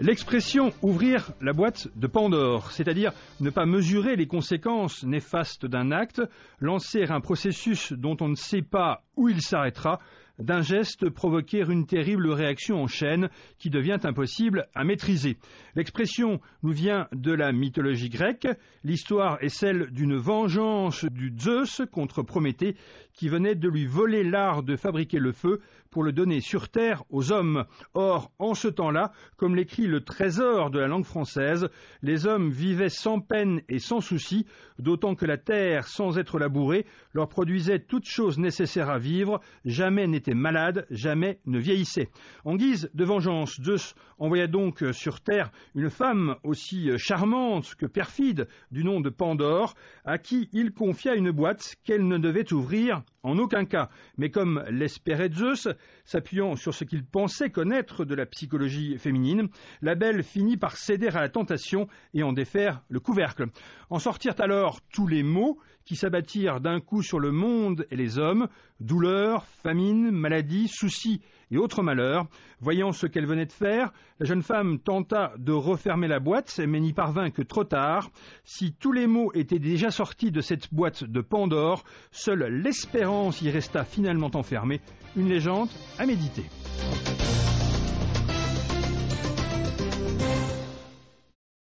L'expression « ouvrir la boîte de Pandore », c'est-à-dire ne pas mesurer les conséquences néfastes d'un acte, lancer un processus dont on ne sait pas où il s'arrêtera, d'un geste provoquer une terrible réaction en chaîne qui devient impossible à maîtriser. L'expression nous vient de la mythologie grecque. L'histoire est celle d'une vengeance du Zeus contre Prométhée qui venait de lui voler l'art de fabriquer le feu pour le donner sur terre aux hommes. Or, en ce temps-là, comme l'écrit le trésor de la langue française, les hommes vivaient sans peine et sans souci, d'autant que la terre, sans être labourée, leur produisait toutes choses nécessaires à vivre, jamais n'était malade, jamais ne vieillissait. En guise de vengeance, Zeus envoya donc sur terre une femme aussi charmante que perfide du nom de Pandore, à qui il confia une boîte qu'elle ne devait ouvrir en aucun cas. Mais comme l'espérait Zeus, s'appuyant sur ce qu'il pensait connaître de la psychologie féminine, la belle finit par céder à la tentation et en défaire le couvercle. En sortirent alors tous les maux qui s'abattirent d'un coup sur le monde et les hommes, douleur, famine, maladie, soucis et autres malheurs. Voyant ce qu'elle venait de faire, la jeune femme tenta de refermer la boîte, mais n'y parvint que trop tard. Si tous les maux étaient déjà sortis de cette boîte de Pandore, seule l'espérance y resta finalement enfermée, une légende à méditer.